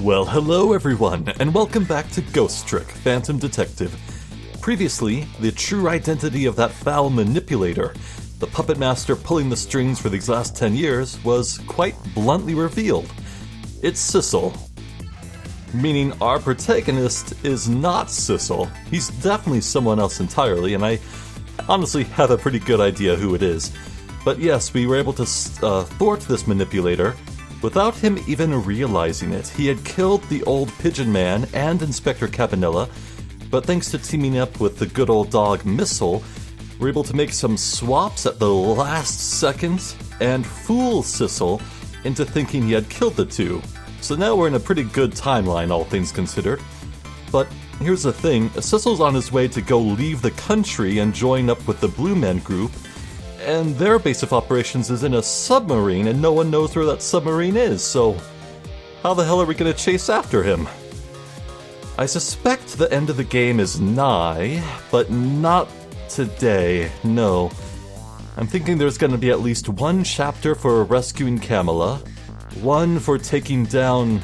Well, hello everyone, and welcome back to Ghost Trick, Phantom Detective. Previously, the true identity of that foul manipulator, the puppet master pulling the strings for these last 10 years, was quite bluntly revealed. It's Sissel. Meaning our protagonist is not Sissel. He's definitely someone else entirely, and I honestly have a pretty good idea who it is. But yes, we were able to thwart this manipulator without him even realizing it. He had killed the old pigeon man and Inspector Cabanella, but thanks to teaming up with the good old dog Missile, we're able to make some swaps at the last second and fool Sissel into thinking he had killed the two. So now we're in a pretty good timeline, all things considered. But here's the thing, Sissel's on his way to go leave the country and join up with the Blue Men group, and their base of operations is in a submarine, and no one knows where that submarine is, so how the hell are we going to chase after him? I suspect the end of the game is nigh, but not today, no. I'm thinking there's going to be at least one chapter for rescuing Camilla, one for taking down,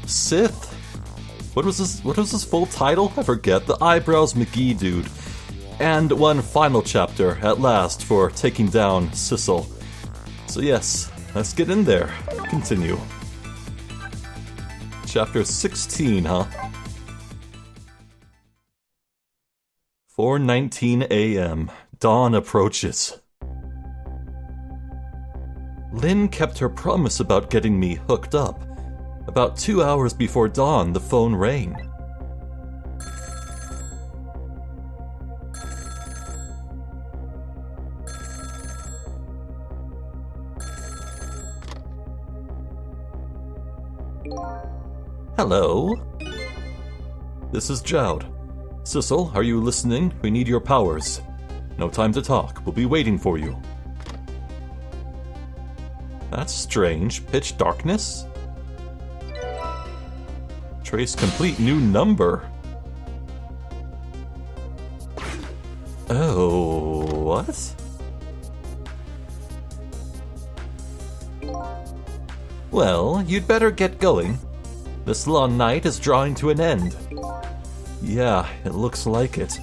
Sith? What was his full title? I forget. The Eyebrows McGee dude. And one final chapter, at last, for taking down Sissel. So yes, let's get in there. Continue. Chapter 16, huh? 4:19 a.m. Dawn approaches. Lynn kept her promise about getting me hooked up. About 2 hours before dawn, the phone rang. Hello? This is Jowd. Sissel, are you listening? We need your powers. No time to talk. We'll be waiting for you. That's strange. Pitch darkness? Trace complete new number. Oh, what? Well, you'd better get going. This long night is drawing to an end. Yeah, it looks like it.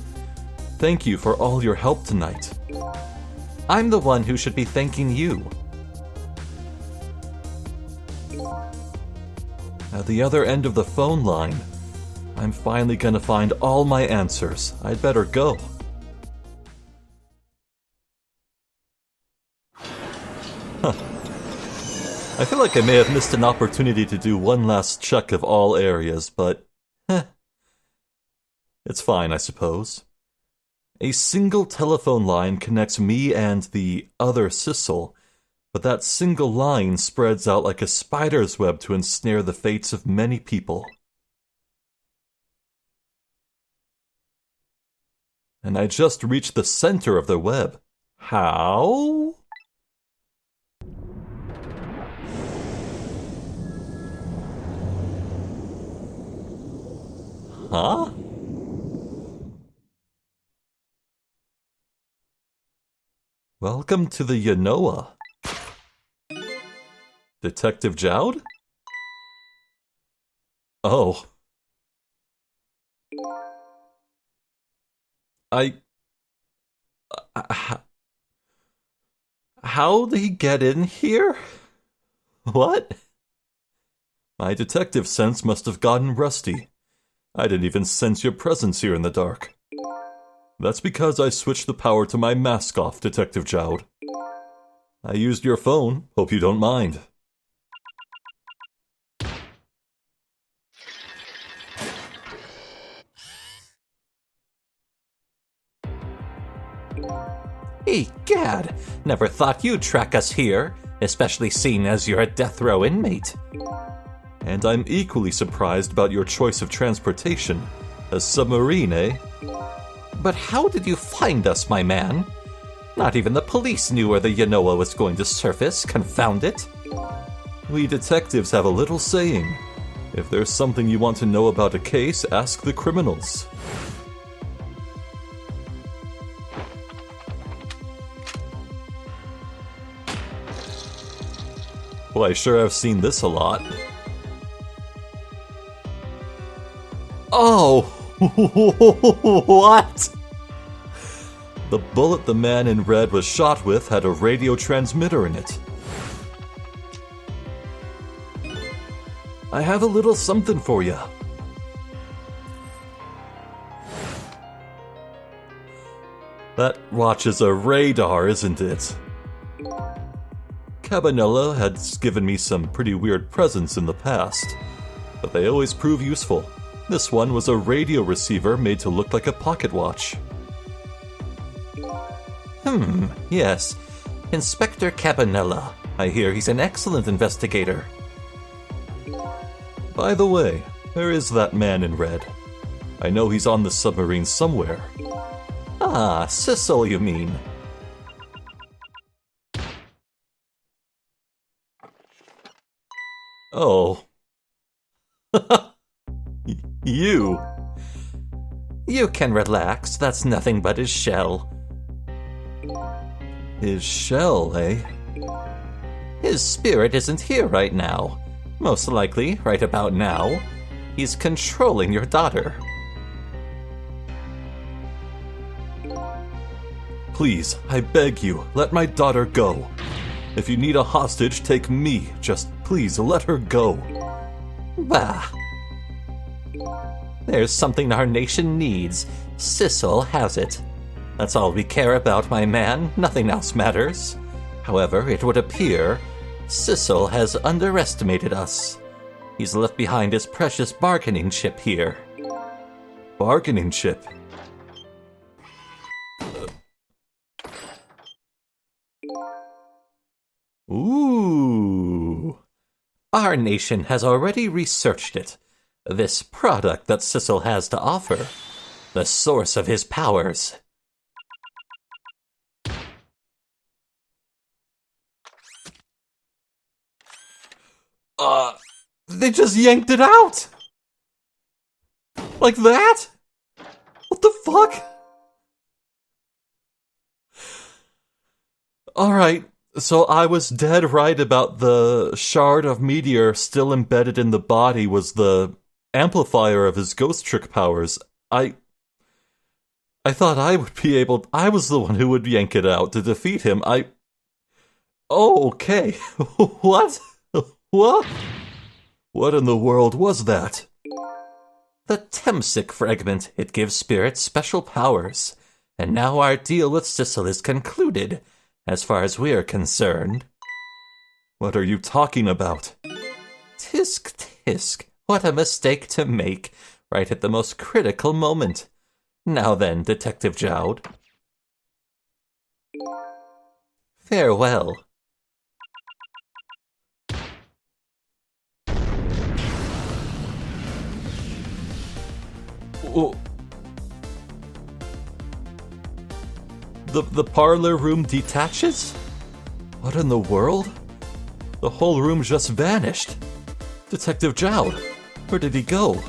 Thank you for all your help tonight. I'm the one who should be thanking you. At the other end of the phone line, I'm finally gonna find all my answers. I'd better go. Huh. I feel like I may have missed an opportunity to do one last check of all areas, but it's fine, I suppose. A single telephone line connects me and the other Sissel, but that single line spreads out like a spider's web to ensnare the fates of many people. And I just reached the center of the web. How? Huh? Welcome to the Yanoa. Detective Jowd? Oh. How did he get in here? What? My detective sense must have gotten rusty. I didn't even sense your presence here in the dark. That's because I switched the power to my mask off, Detective Jowd. I used your phone. Hope you don't mind. Egad! Never thought you'd track us here, especially seeing as you're a death row inmate. And I'm equally surprised about your choice of transportation. A submarine, eh? But how did you find us, my man? Not even the police knew where the Yanoa was going to surface, confound it. We detectives have a little saying. If there's something you want to know about a case, ask the criminals. Well, I sure have seen this a lot. Oh! What? The bullet the man in red was shot with had a radio transmitter in it. I have a little something for you. That watch is a radar, isn't it? Cabanela had given me some pretty weird presents in the past, but they always prove useful. This one was a radio receiver made to look like a pocket watch. Yes. Inspector Cabanela. I hear he's an excellent investigator. By the way, where is that man in red? I know he's on the submarine somewhere. Ah, Sissel, you mean. Oh. You. You can relax, that's nothing but his shell. His shell, eh? His spirit isn't here right now. Most likely, right about now, he's controlling your daughter. Please, I beg you, let my daughter go. If you need a hostage, take me. Just please let her go. Bah. There's something our nation needs. Sissel has it. That's all we care about, my man. Nothing else matters. However, it would appear Sissel has underestimated us. He's left behind his precious bargaining chip here. Bargaining chip? Ooh. Our nation has already researched it. This product that Sissel has to offer. The source of his powers. They just yanked it out! Like that? What the fuck? Alright, so I was dead right about the shard of meteor still embedded in the body was the amplifier of his ghost trick powers. I thought I would be able... I was the one who would yank it out to defeat him. Oh, okay. What? What? What in the world was that? The Temsic fragment. It gives spirits special powers. And now our deal with Sissel is concluded, as far as we're concerned. What are you talking about? Tisk, tisk. What a mistake to make, right at the most critical moment. Now then, Detective Jowd. Farewell. Oh. The parlor room detaches? What in the world? The whole room just vanished. Detective Jowd, where did he go?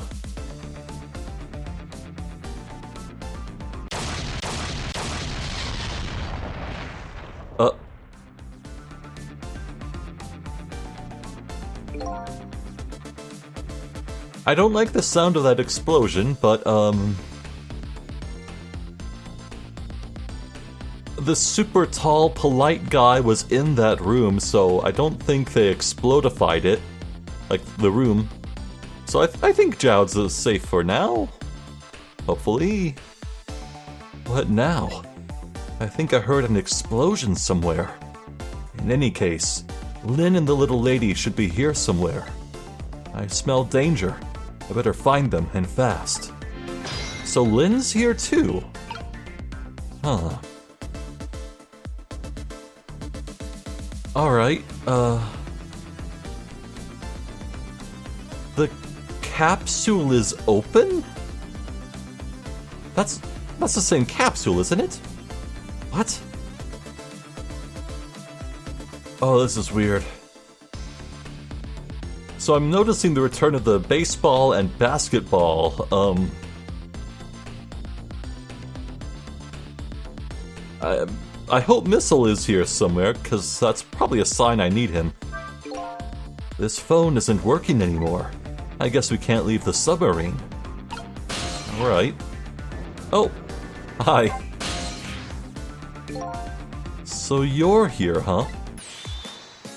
I don't like the sound of that explosion, but, the super tall, polite guy was in that room, so I don't think they explodified it. Like, the room. So I think Jowd's safe for now. Hopefully. What now? I think I heard an explosion somewhere. In any case, Lynn and the little lady should be here somewhere. I smell danger. I better find them, and fast. So Lynn's here too? Huh. Alright, the capsule is open? That's the same capsule, isn't it? What? Oh, this is weird. So I'm noticing the return of the baseball and basketball. I hope Missile is here somewhere, because that's probably a sign I need him. This phone isn't working anymore. I guess we can't leave the submarine. Alright. Oh, hi. So you're here, huh?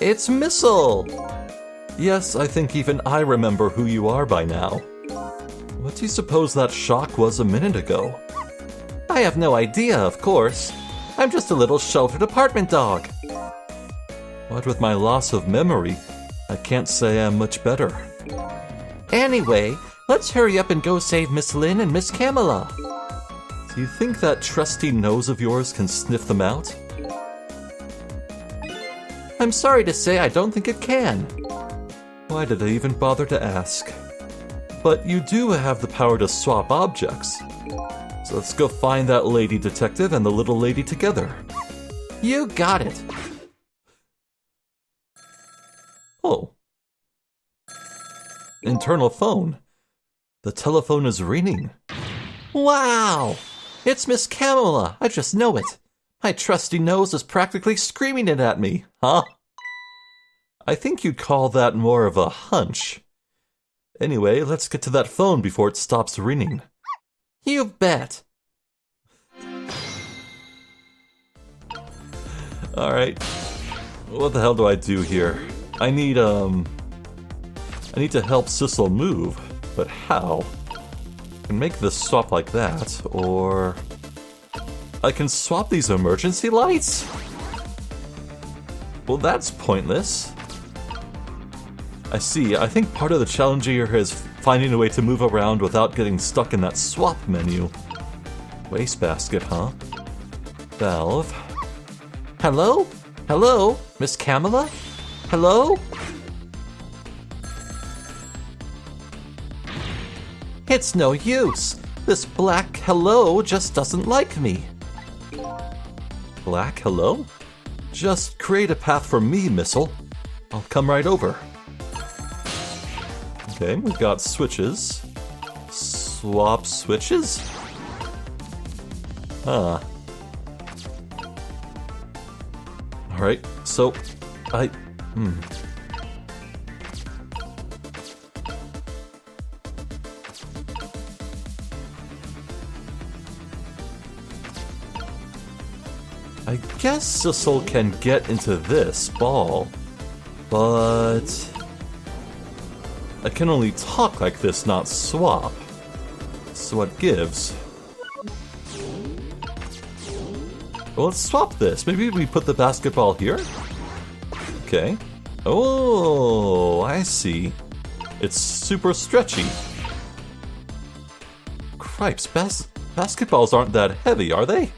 It's Missile! Yes, I think even I remember who you are by now. What do you suppose that shock was a minute ago? I have no idea, of course. I'm just a little sheltered apartment dog. What with my loss of memory, I can't say I'm much better. Anyway, let's hurry up and go save Miss Lynn and Miss Camilla. Do you think that trusty nose of yours can sniff them out? I'm sorry to say I don't think it can. Why did I even bother to ask? But you do have the power to swap objects. So let's go find that lady detective and the little lady together. You got it. Oh. Internal phone. The telephone is ringing. Wow! It's Miss Camilla, I just know it. My trusty nose is practically screaming it at me, huh? I think you'd call that more of a hunch. Anyway, let's get to that phone before it stops ringing. You bet. Alright. What the hell do I do here? I need to help Sissel move, but how? I can make this swap like that, or I can swap these emergency lights? Well, that's pointless. I see. I think part of the challenge here is finding a way to move around without getting stuck in that swap menu. Wastebasket, huh? Valve. Hello? Hello? Miss Camilla? Hello? It's no use. This black hello just doesn't like me. Black hello? Just create a path for me, Missile. I'll come right over. Okay, we've got switches. Swap switches? Huh. Alright, so I guess Sissel can get into this ball, but I can only talk like this, not swap. So what gives? Well, let's swap this. Maybe we put the basketball here? Okay. Oh, I see. It's super stretchy. Cripes, basketballs aren't that heavy, are they?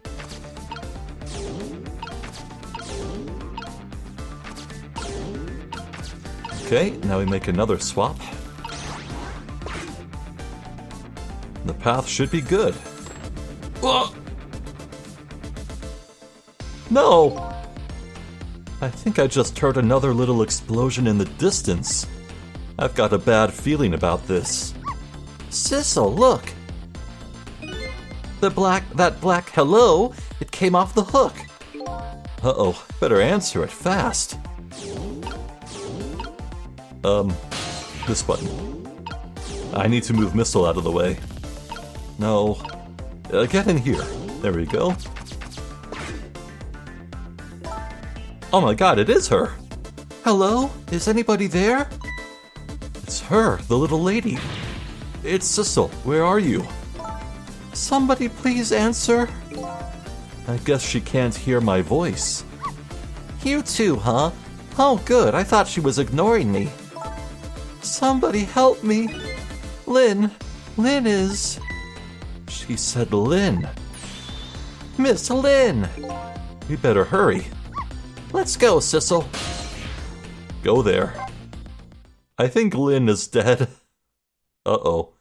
Okay, now we make another swap. The path should be good. Whoa! No! I think I just heard another little explosion in the distance. I've got a bad feeling about this. Sissel, look! That black hello, it came off the hook. Uh-oh, better answer it fast. This button. I need to move Missile out of the way. No. Get in here. There we go. Oh my god, it is her! Hello? Is anybody there? It's her, the little lady. It's Sissel. Where are you? Somebody please answer. I guess she can't hear my voice. You too, huh? Oh good, I thought she was ignoring me. Somebody help me. Lynn. Lynn is... She said Lynn. Miss Lynn. We better hurry. Let's go, Sissel. Go there. I think Lynn is dead. Uh-oh.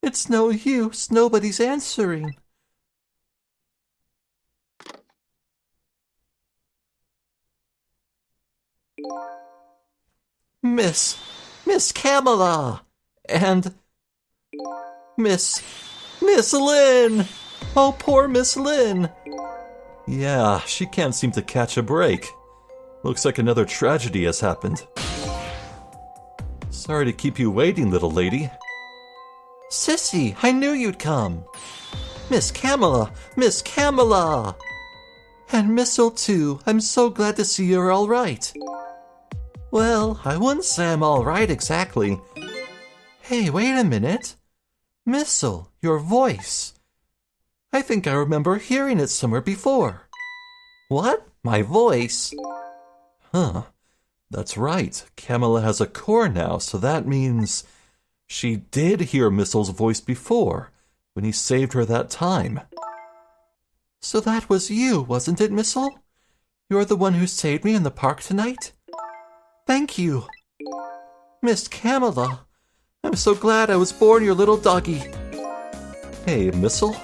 It's no use. Nobody's answering. Miss Camilla! And... Miss Lynn! Oh, poor Miss Lynn! Yeah, she can't seem to catch a break. Looks like another tragedy has happened. Sorry to keep you waiting, little lady. Sissy, I knew you'd come. Miss Camilla! Miss Camilla! And Sissel too. I'm so glad to see you're all right. Well, I wouldn't say I'm all right exactly. Hey, wait a minute. Sissel, your voice. I think I remember hearing it somewhere before. What? My voice? Huh. That's right. Camilla has a core now, so that means she did hear Missel's voice before, when he saved her that time. So that was you, wasn't it, Sissel? You're the one who saved me in the park tonight? Thank you. Miss Camilla, I'm so glad I was born your little doggy. Hey, Sissel,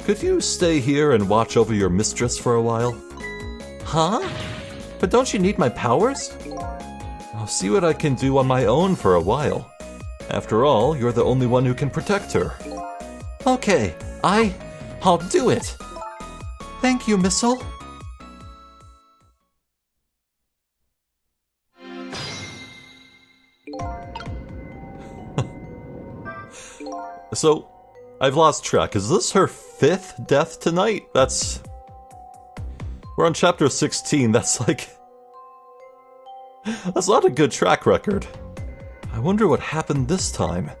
could you stay here and watch over your mistress for a while? Huh? But don't you need my powers? I'll see what I can do on my own for a while. After all, you're the only one who can protect her. Okay, I'll do it. Thank you, Sissel. So, I've lost track. Is this her 5th death tonight? We're on chapter 16. That's not a good track record. I wonder what happened this time.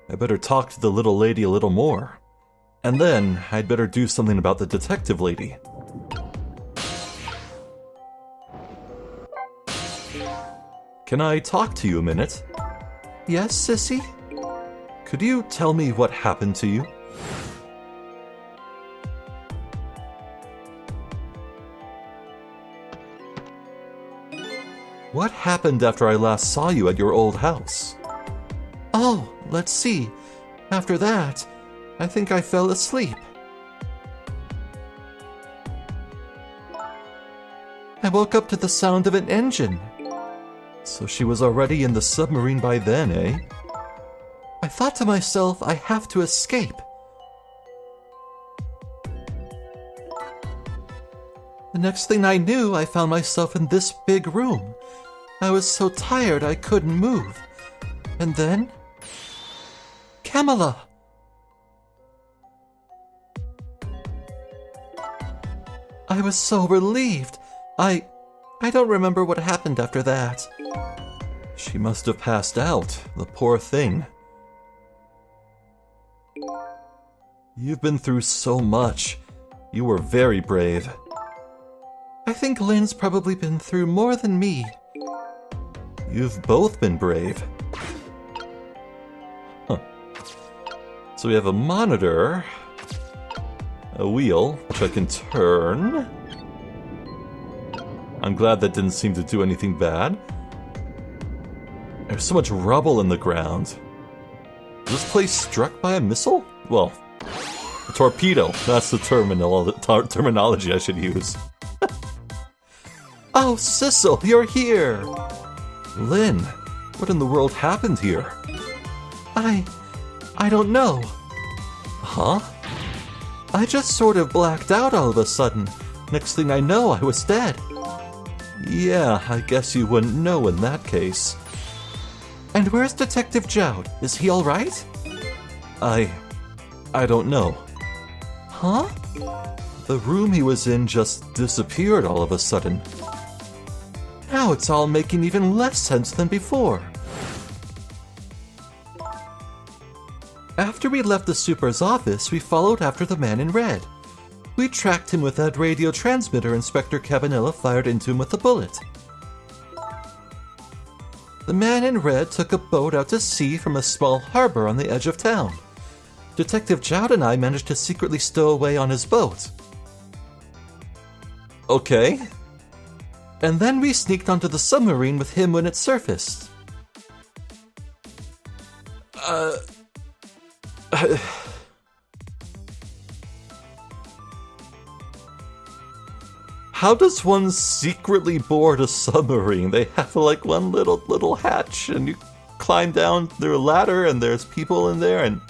I better talk to the little lady a little more. And then, I'd better do something about the detective lady. Can I talk to you a minute? Yes, Sissy? Could you tell me what happened to you? What happened after I last saw you at your old house? Oh, let's see. After that, I think I fell asleep. I woke up to the sound of an engine. So she was already in the submarine by then, eh? I thought to myself, I have to escape. The next thing I knew, I found myself in this big room. I was so tired I couldn't move. And then... Camilla! I was so relieved. I don't remember what happened after that. She must have passed out, the poor thing. You've been through so much. You were very brave. I think Lynn's probably been through more than me. You've both been brave. Huh. So we have a monitor, a wheel, which I can turn. I'm glad that didn't seem to do anything bad. There's so much rubble in the ground. Was this place struck by a missile? Well, a torpedo. That's the terminology I should use. Oh, Sissel, you're here! Lynn, what in the world happened here? I don't know. Huh? I just sort of blacked out all of a sudden. Next thing I know, I was dead. Yeah, I guess you wouldn't know in that case. And where's Detective Jowd? Is he alright? I don't know. Huh? The room he was in just disappeared all of a sudden. Now it's all making even less sense than before. After we left the super's office, we followed after the man in red. We tracked him with that radio transmitter Inspector Cabanilla fired into him with a bullet. The man in red took a boat out to sea from a small harbor on the edge of town. Detective Jowd and I managed to secretly stow away on his boat. Okay. And then we sneaked onto the submarine with him when it surfaced. How does one secretly board a submarine? They have like one little hatch, and you climb down their ladder, and there's people in there, and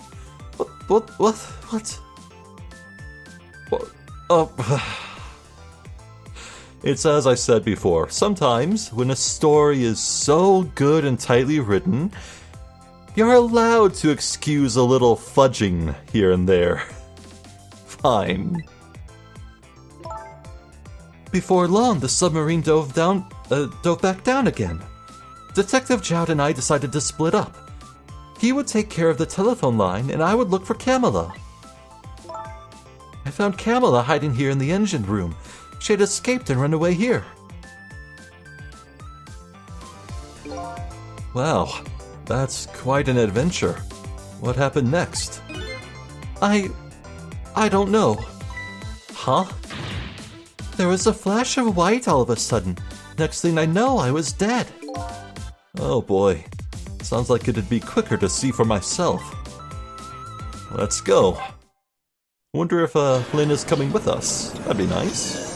what? It's as I said before, sometimes when a story is so good and tightly written, you're allowed to excuse a little fudging here and there. Fine. Before long, the submarine dove back down again. Detective Jowd and I decided to split up. He would take care of the telephone line, and I would look for Camilla. I found Camilla hiding here in the engine room. She had escaped and run away here. Wow, that's quite an adventure. What happened next? I don't know. Huh? There was a flash of white all of a sudden. Next thing I know, I was dead. Oh boy. Sounds like it'd be quicker to see for myself. Let's go. Wonder if Lynn is coming with us. That'd be nice.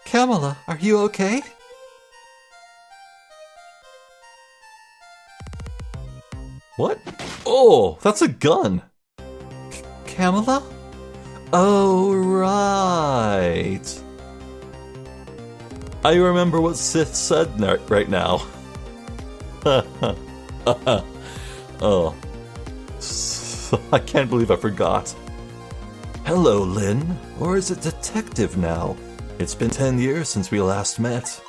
Camilla, are you okay? What? Oh, that's a gun. Camilla? Oh, right. I remember what Sith said right now. Oh. I can't believe I forgot. Hello, Lynn. Or is it Detective now? It's been 10 years since we last met.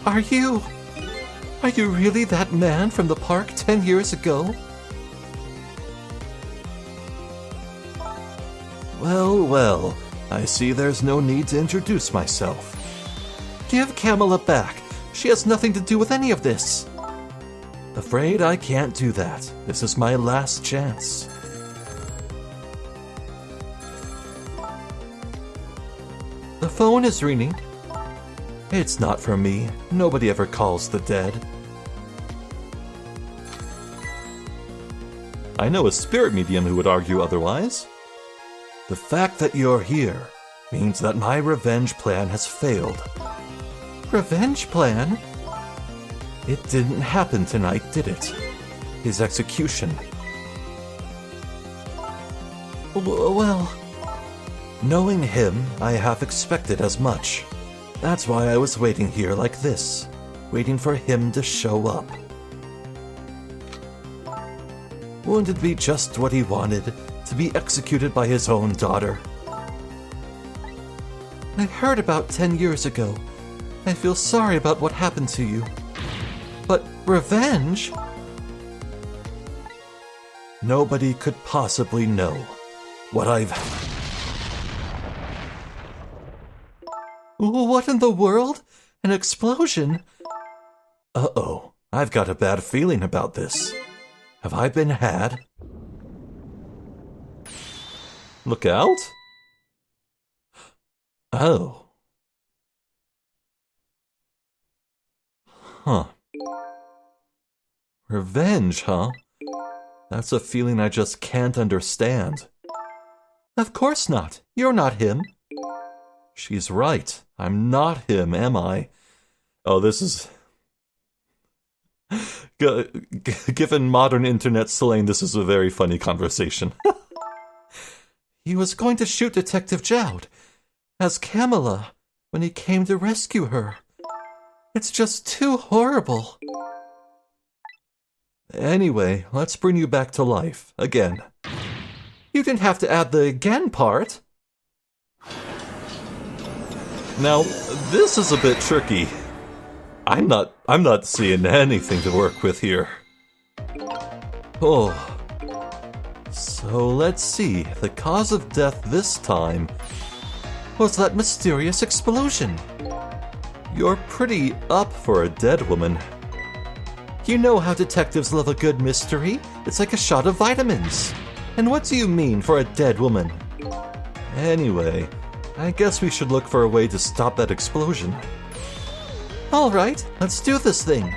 Are you really that man from the park 10 years ago? Well, well, I see there's no need to introduce myself. Give Camilla back. She has nothing to do with any of this. Afraid I can't do that. This is my last chance. The phone is ringing. It's not for me. Nobody ever calls the dead. I know a spirit medium who would argue otherwise. The fact that you're here means that my revenge plan has failed. Revenge plan? It didn't happen tonight, did it? His execution. Well, knowing him, I half expected as much. That's why I was waiting here like this, waiting for him to show up. Wouldn't it be just what he wanted, to be executed by his own daughter? I heard about 10 years ago. I feel sorry about what happened to you. But revenge? Nobody could possibly know what I've... What in the world? An explosion? Uh-oh, I've got a bad feeling about this. Have I been had? Look out? Oh. Huh. Revenge, huh? That's a feeling I just can't understand. Of course not. You're not him. She's right. I'm not him, am I? Oh, this is... Given modern internet slang, this is a very funny conversation. He was going to shoot Detective Jowd as Camilla when he came to rescue her. It's just too horrible. Anyway, let's bring you back to life, again. You didn't have to add the again part. Now, this is a bit tricky. I'm not seeing anything to work with here. Oh. So let's see. The cause of death this time was that mysterious explosion. You're pretty up for a dead woman. You know how detectives love a good mystery? It's like a shot of vitamins. And what do you mean for a dead woman? Anyway, I guess we should look for a way to stop that explosion. Alright, let's do this thing.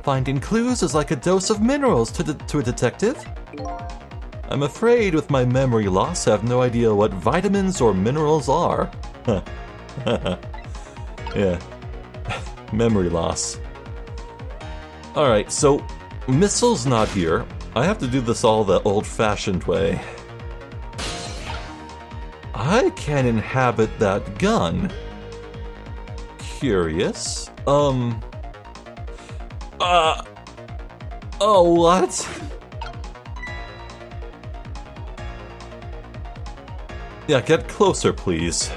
Finding clues is like a dose of minerals to a detective. I'm afraid with my memory loss I have no idea what vitamins or minerals are. Yeah. Memory loss. Alright, so Missil's not here. I have to do this all the old-fashioned way. I can inhabit that gun. Curious. Oh, what? Yeah, get closer, please.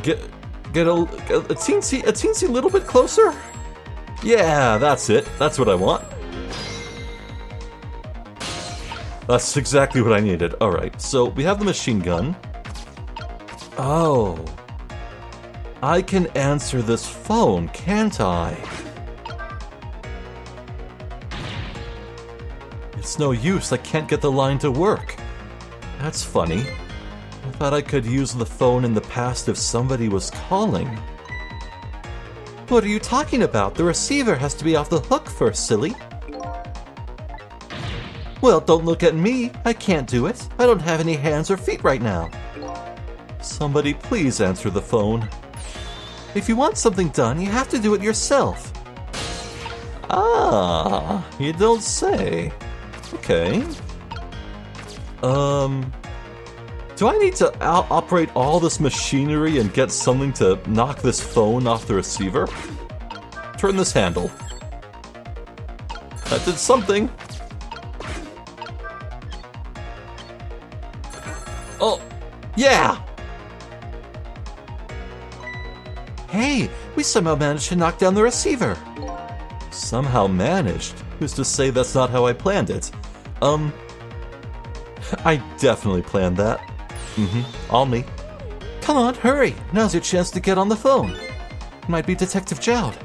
Get a teensy little bit closer? Yeah, that's it. That's what I want. That's exactly what I needed. Alright, so we have the machine gun. Oh. I can answer this phone, can't I? It's no use, I can't get the line to work. That's funny. I thought I could use the phone in the past if somebody was calling. What are you talking about? The receiver has to be off the hook first, silly. Well, don't look at me. I can't do it. I don't have any hands or feet right now. Somebody please answer the phone. If you want something done, you have to do it yourself. Ah, you don't say. Okay. Do I need to operate all this machinery and get something to knock this phone off the receiver? Turn this handle. That did something. Oh, yeah! Hey, we somehow managed to knock down the receiver. Somehow managed? Who's to say that's not how I planned it? I definitely planned that. All me. Come on, hurry. Now's your chance to get on the phone. It might be Detective Jowd.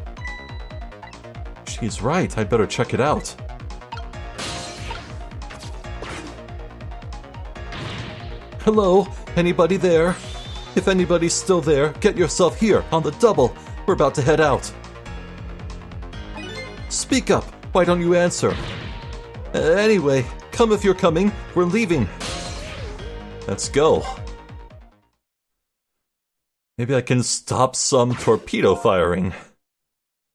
She's right, I'd better check it out. Hello? Anybody there? If anybody's still there, get yourself here, on the double. We're about to head out. Speak up. Why don't you answer? Anyway, come if you're coming. We're leaving. Let's go. Maybe I can stop some torpedo firing.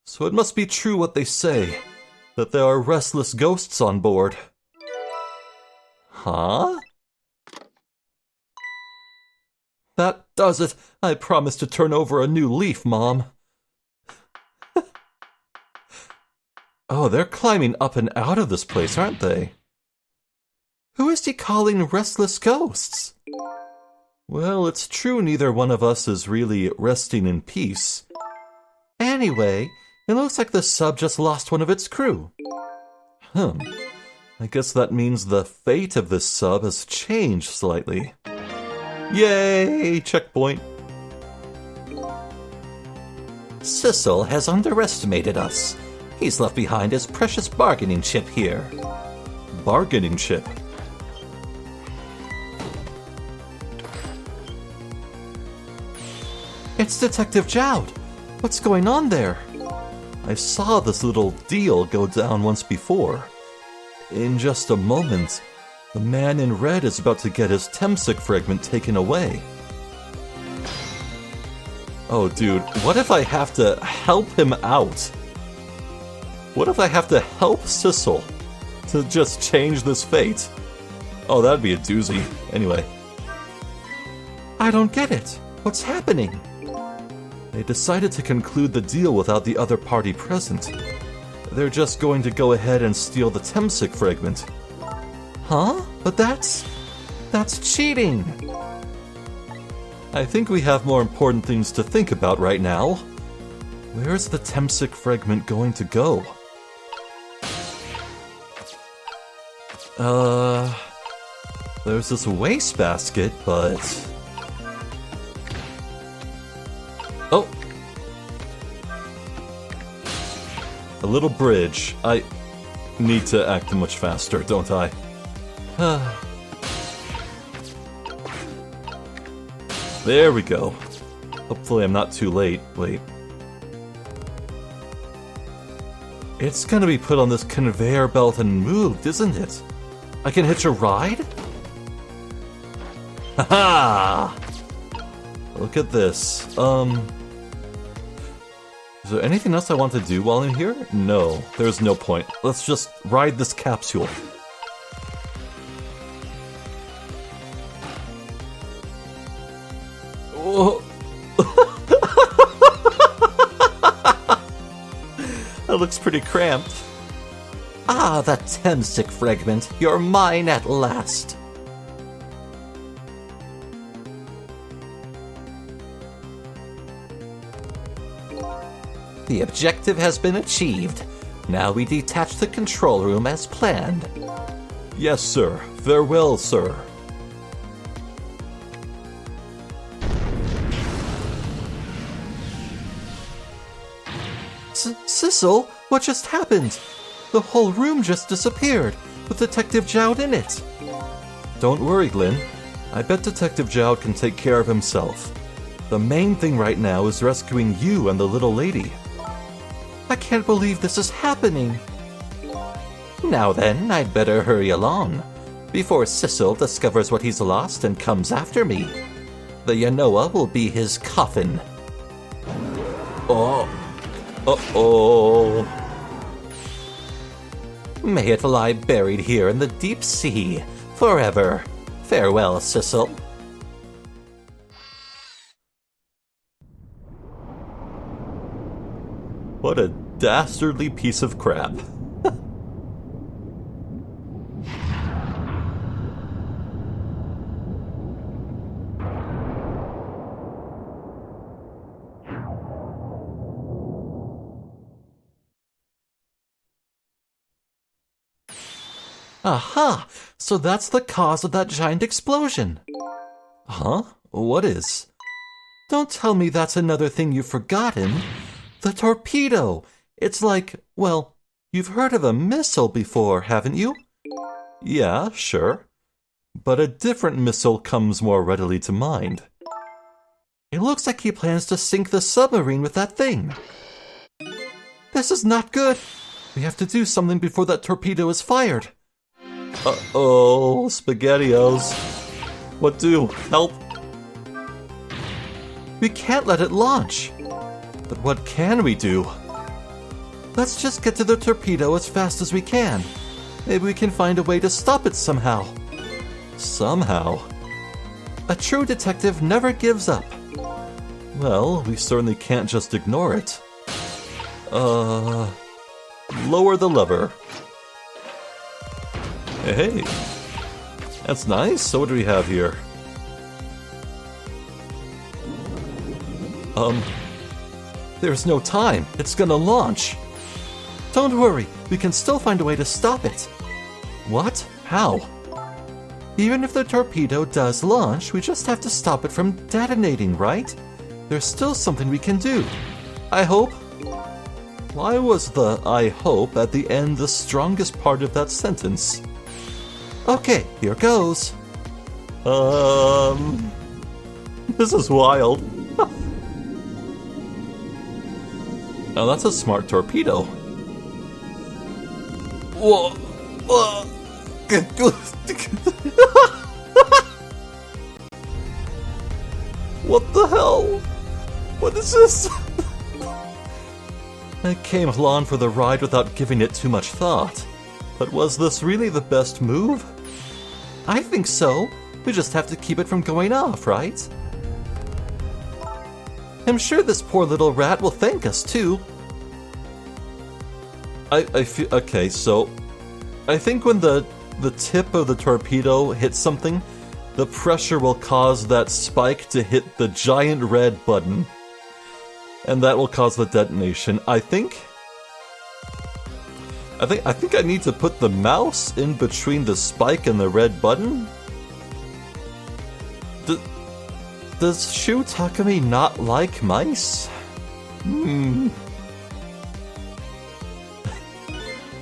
So it must be true what they say, that there are restless ghosts on board. Huh? That does it. I promise to turn over a new leaf, Mom. Oh, they're climbing up and out of this place, aren't they? Who is he calling restless ghosts? Well, it's true neither one of us is really resting in peace. Anyway, it looks like the sub just lost one of its crew. I guess that means the fate of this sub has changed slightly. Yay! Checkpoint. Sissel has underestimated us. He's left behind his precious bargaining chip here. Bargaining chip? It's Detective Jowd. What's going on there? I saw this little deal go down once before. In just a moment, the man in red is about to get his Temsic fragment taken away. Oh dude, what if I have to help him out? What if I have to help Sissel to just change this fate? Oh, that'd be a doozy. Anyway. I don't get it. What's happening? They decided to conclude the deal without the other party present. They're just going to go ahead and steal the Temsic fragment. Huh? But that's cheating! I think we have more important things to think about right now. Where's the Temsic fragment going to go? There's this wastebasket, but... Oh! A little bridge. I need to act much faster, don't I? There we go. Hopefully I'm not too late. Wait. It's gonna be put on this conveyor belt and moved, isn't it? I can hitch a ride? Haha! Look at this. Is there anything else I want to do while I'm here? No, there's no point. Let's just ride this capsule. Whoa. That looks pretty cramped. Ah, that Temsic fragment. You're mine at last. The objective has been achieved. Now we detach the control room as planned. Yes, sir. Farewell, sir. Sissel, what just happened? The whole room just disappeared, with Detective Jowd in it. Don't worry, Lynn. I bet Detective Jowd can take care of himself. The main thing right now is rescuing you and the little lady. I can't believe this is happening. Now then, I'd better hurry along, before Sissel discovers what he's lost and comes after me. The Yanoa will be his coffin. Oh. Uh-oh. May it lie buried here in the deep sea, forever. Farewell, Sissel. What a dastardly piece of crap. Aha! So that's the cause of that giant explosion. Huh? What is? Don't tell me that's another thing you've forgotten. The torpedo! It's like, well, you've heard of a missile before, haven't you? Yeah, sure. But a different missile comes more readily to mind. It looks like he plans to sink the submarine with that thing. This is not good. We have to do something before that torpedo is fired. Uh-oh, SpaghettiOs. What do? Help! We can't let it launch. But what can we do? Let's just get to the torpedo as fast as we can. Maybe we can find a way to stop it somehow. Somehow? A true detective never gives up. Well, we certainly can't just ignore it. Lower the lever. Hey, that's nice. So what do we have here? There's no time. It's gonna launch. Don't worry, we can still find a way to stop it. What? How? Even if the torpedo does launch, we just have to stop it from detonating, right? There's still something we can do. I hope. Why was the "I hope" at the end the strongest part of that sentence? Okay, here goes. This is wild. Now that's a smart torpedo. Whoa. What the hell? What is this? I came along for the ride without giving it too much thought. But was this really the best move? I think so. We just have to keep it from going off, right? I'm sure this poor little rat will thank us, too. I feel... Okay, so... I think when the tip of the torpedo hits something, the pressure will cause that spike to hit the giant red button. And that will cause the detonation. I think I need to put the mouse in between the spike and the red button? Does Shu Takumi not like mice?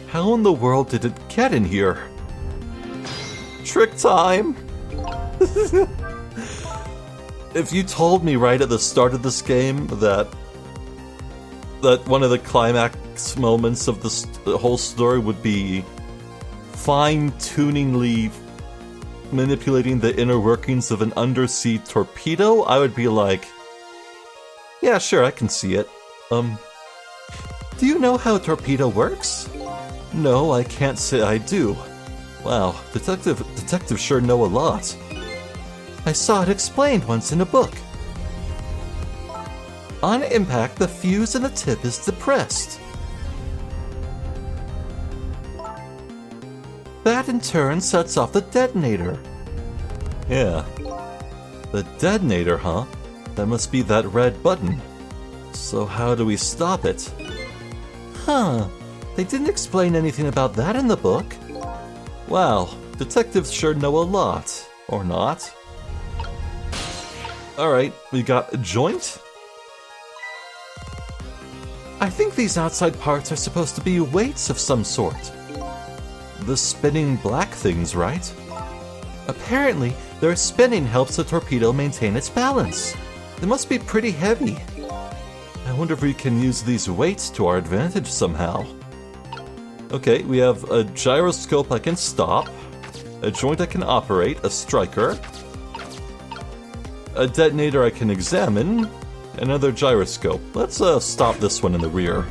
How in the world did it get in here? Trick time! If you told me right at the start of this game that one of the climax moments of the whole story would be fine-tuningly manipulating the inner workings of an undersea torpedo, I would be like, yeah, sure, I can see it. Do you know how a torpedo works? No, I can't say I do. Wow, detectives sure know a lot. I saw it explained once in a book. On impact, the fuse in the tip is depressed. That in turn sets off the detonator. Yeah. The detonator, huh? That must be that red button. So how do we stop it? Huh. They didn't explain anything about that in the book. Wow, detectives sure know a lot. Or not. Alright, we got a joint? I think these outside parts are supposed to be weights of some sort. The spinning black things, right? Apparently, their spinning helps the torpedo maintain its balance. They must be pretty heavy. I wonder if we can use these weights to our advantage somehow. Okay, we have a gyroscope I can stop, a joint I can operate, a striker, a detonator I can examine, another gyroscope. Let's stop this one in the rear.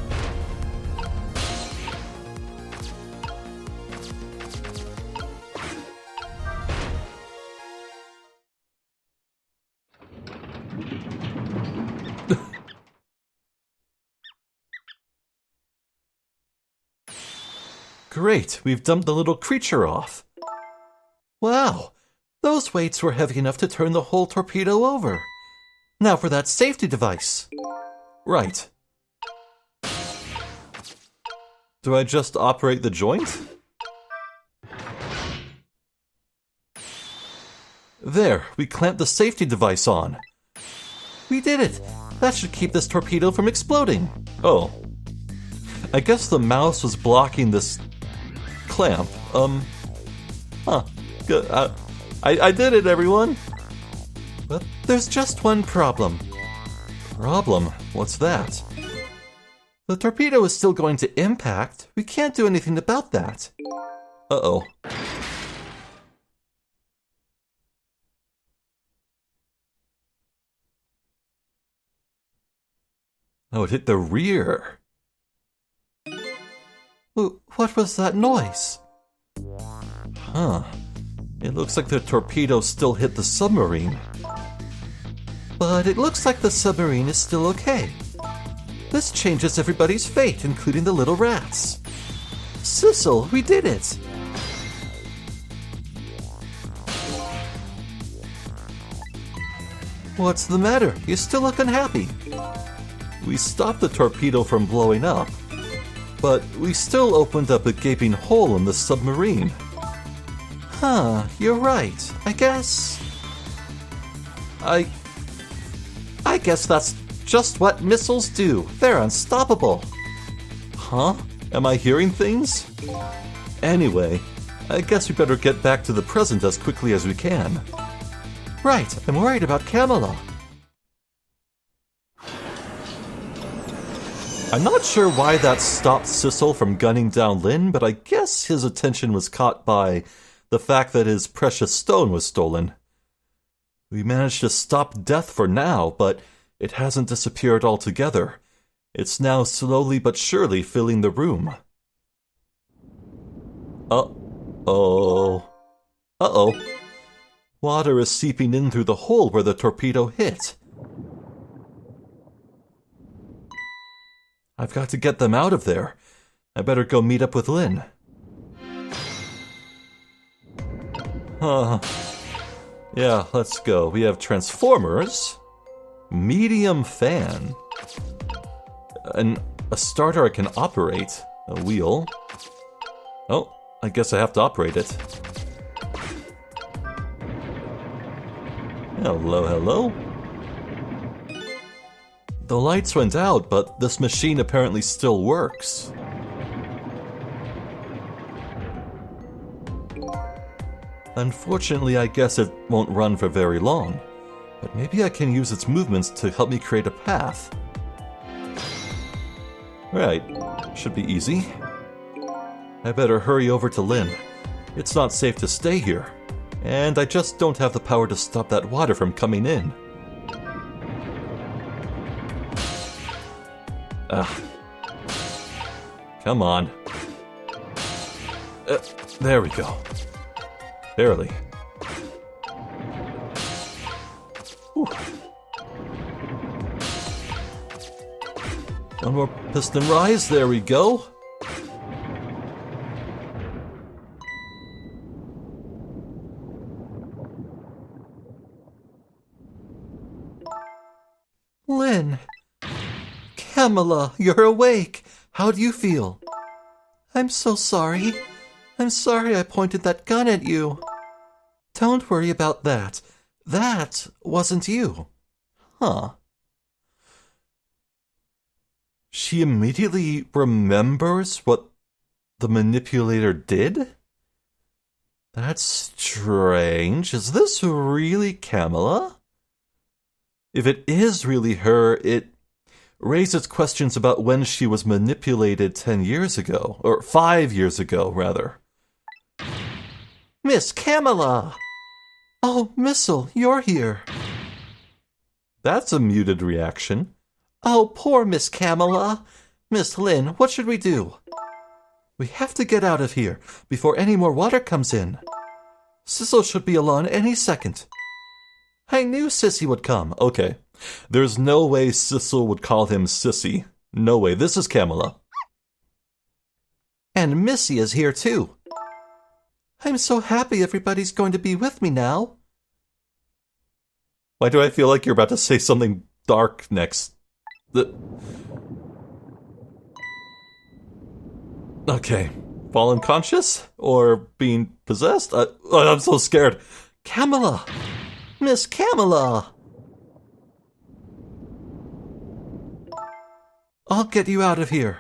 Great, we've dumped the little creature off. Wow, those weights were heavy enough to turn the whole torpedo over. Now for that safety device. Right. Do I just operate the joint? There, we clamped the safety device on. We did it! That should keep this torpedo from exploding. Oh. I guess the mouse was blocking this clamp. Good. I did it, everyone! But there's just one problem. Problem? What's that? The torpedo is still going to impact. We can't do anything about that. Uh-oh. Oh, it hit the rear. What was that noise? Huh. It looks like the torpedo still hit the submarine. But it looks like the submarine is still okay. This changes everybody's fate, including the little rats. Sissel, we did it! What's the matter? You still look unhappy. We stopped the torpedo from blowing up, but we still opened up a gaping hole in the submarine. Huh, you're right. I guess that's just what missiles do. They're unstoppable. Huh? Am I hearing things? Anyway, I guess we better get back to the present as quickly as we can. Right, I'm worried about Camilla. I'm not sure why that stopped Sissel from gunning down Lynn, but I guess his attention was caught by the fact that his precious stone was stolen. We managed to stop death for now, but it hasn't disappeared altogether. It's now slowly but surely filling the room. Uh-oh. Uh-oh. Water is seeping in through the hole where the torpedo hit. I've got to get them out of there. I better go meet up with Lynn. Yeah, let's go. We have transformers, medium fan, and a starter I can operate, a wheel. Oh, I guess I have to operate it. Hello, hello. The lights went out, but this machine apparently still works. Unfortunately, I guess it won't run for very long, but maybe I can use its movements to help me create a path. Right, should be easy. I better hurry over to Lynn. It's not safe to stay here. And I just don't have the power to stop that water from coming in. Ah. Come on. There we go. Barely. Whew. One more piston rise. There we go. Lynn! Camilla, you're awake! How do you feel? I'm so sorry. I'm sorry I pointed that gun at you. Don't worry about that. That wasn't you. Huh. She immediately remembers what the manipulator did? That's strange. Is this really Camilla? If it is really her, it raises questions about when she was manipulated 10 years ago, or 5 years ago, rather. Miss Camilla! Oh, Sissel, you're here. That's a muted reaction. Oh, poor Miss Camilla. Miss Lynn, what should we do? We have to get out of here before any more water comes in. Sissel should be along any second. I knew Sissy would come. Okay. There's no way Sissel would call him Sissy. No way. This is Camilla. And Missy is here too. I'm so happy everybody's going to be with me now. Why do I feel like you're about to say something dark next? Okay. Fallen conscious? Or being possessed? I'm so scared. Camilla! Miss Camilla! I'll get you out of here.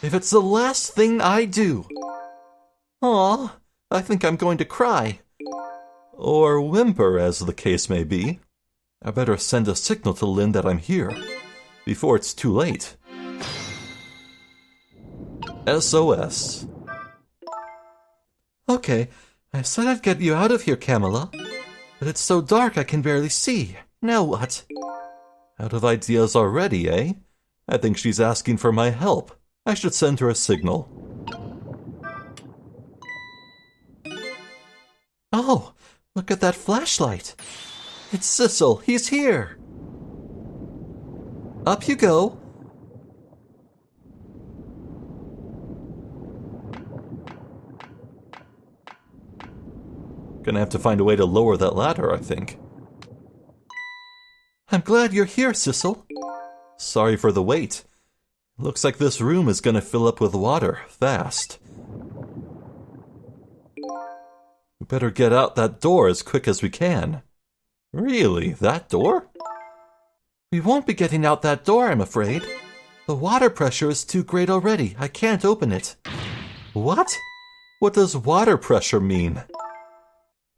If it's the last thing I do. Aw, I think I'm going to cry. Or whimper, as the case may be. I better send a signal to Lynn that I'm here, before it's too late. SOS. Okay, I said I'd get you out of here, Camilla. But it's so dark I can barely see. Now what? Out of ideas already, eh? I think she's asking for my help. I should send her a signal. Oh, look at that flashlight. It's Sissel. He's here. Up you go. Gonna have to find a way to lower that ladder, I think. I'm glad you're here, Sissel. Sorry for the wait. Looks like this room is gonna fill up with water fast. We better get out that door as quick as we can. Really? That door? We won't be getting out that door, I'm afraid. The water pressure is too great already. I can't open it. What? What does water pressure mean?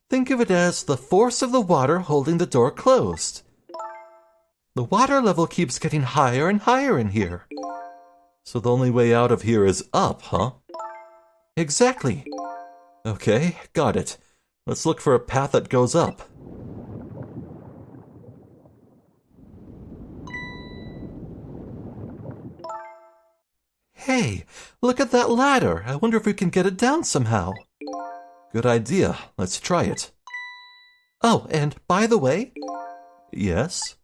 Think of it as the force of the water holding the door closed. The water level keeps getting higher and higher in here. So the only way out of here is up, huh? Exactly. Okay, got it. Let's look for a path that goes up. Hey, look at that ladder. I wonder if we can get it down somehow. Good idea. Let's try it. Oh, and by the way... Yes?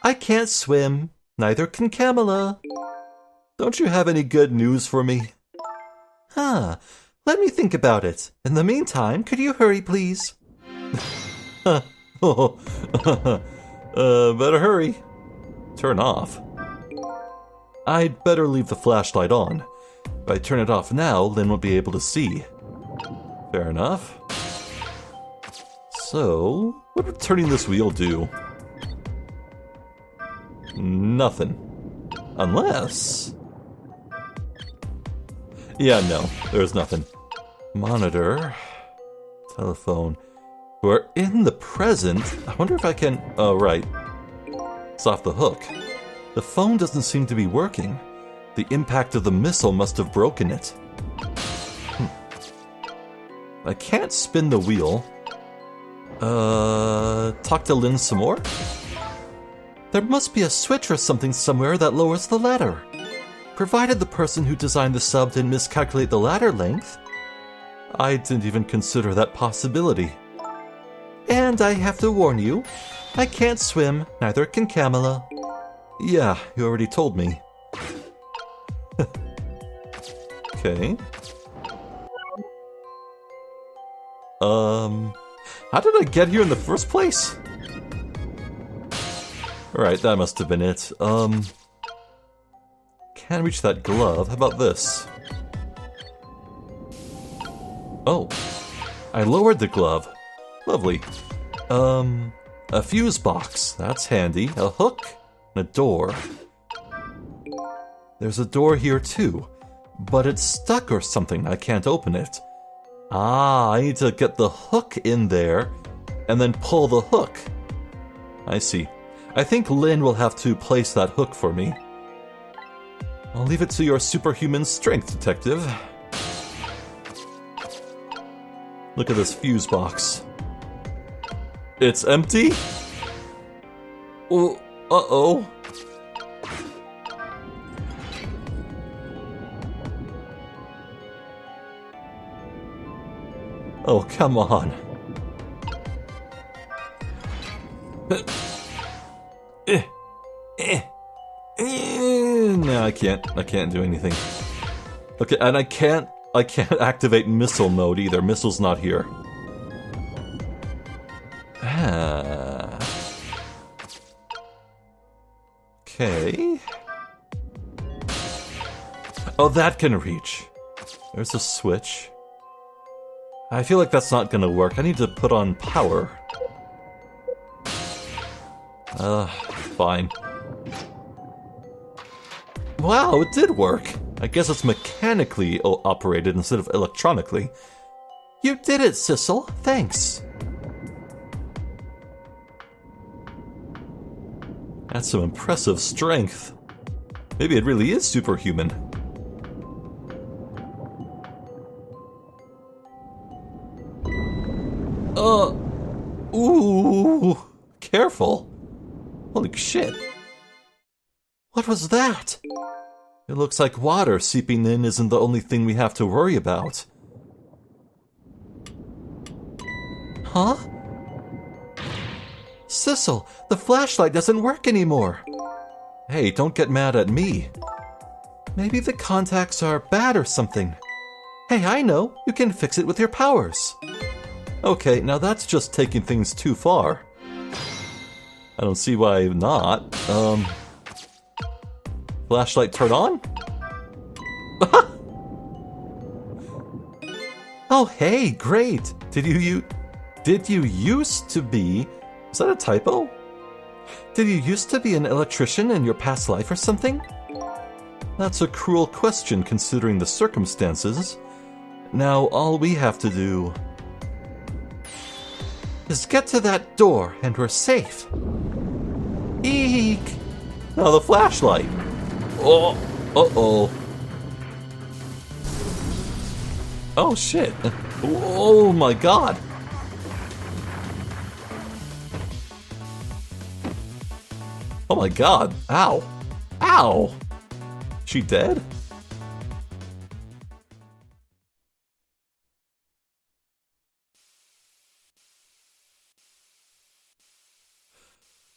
I can't swim. Neither can Camilla. Don't you have any good news for me? Huh. Let me think about it. In the meantime, could you hurry, please? Better hurry. Turn off. I'd better leave the flashlight on. If I turn it off now, Lynn won't be able to see. Fair enough. So, what would turning this wheel do? Nothing. Unless... Yeah, no, there's nothing. Monitor. Telephone. We're in the present. I wonder if I can... Oh, right. It's off the hook. The phone doesn't seem to be working. The impact of the missile must have broken it. I can't spin the wheel. Talk to Lynn some more? There must be a switch or something somewhere that lowers the ladder. Provided the person who designed the sub didn't miscalculate the ladder length. I didn't even consider that possibility. And I have to warn you, I can't swim, neither can Camilla. Yeah, you already told me. Okay. How did I get here in the first place? Alright, that must have been it. Can't reach that glove. How about this? Oh. I lowered the glove. Lovely. A fuse box. That's handy. A hook. And a door. There's a door here too. But it's stuck or something. I can't open it. Ah, I need to get the hook in there and then pull the hook. I see. I think Lynn will have to place that hook for me. I'll leave it to your superhuman strength, Detective. Look at this fuse box. It's empty? Oh, uh-oh. Oh, come on. No, I can't do anything. Okay, and I can't activate missile mode either. Missile's not here. Okay. Oh, that can reach. There's a switch. I feel like that's not gonna work. I need to put on power. Fine. Wow, it did work. I guess it's mechanically operated instead of electronically. You did it, Sissel. Thanks. That's some impressive strength. Maybe it really is superhuman. Ooh, careful. Holy shit. What was that? It looks like water seeping in isn't the only thing we have to worry about. Huh? Sissel, the flashlight doesn't work anymore. Hey, don't get mad at me. Maybe the contacts are bad or something. Hey, I know. You can fix it with your powers. Okay, now that's just taking things too far. I don't see why not. Flashlight turn on? Oh, hey, great. Did you used to be... Is that a typo? Did you used to be an electrician in your past life or something? That's a cruel question considering the circumstances. Now all we have to do... is get to that door and we're safe. Eek! Now the flashlight. Oh, uh-oh. Oh shit. Oh my god. Oh my god. Ow. Ow. She dead?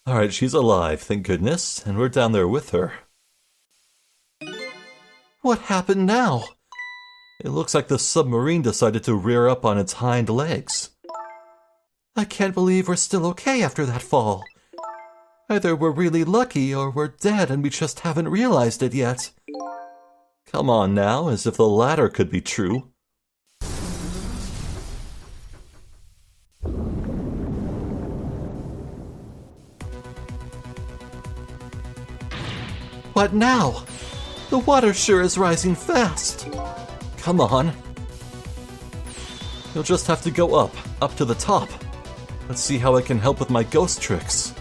Alright, she's alive, thank goodness, and we're down there with her. What happened now? It looks like the submarine decided to rear up on its hind legs. I can't believe we're still okay after that fall. Either we're really lucky or we're dead and we just haven't realized it yet. Come on now, as if the latter could be true. What now? The water sure is rising fast. Come on. You'll just have to go up to the top. Let's see how I can help with my ghost tricks.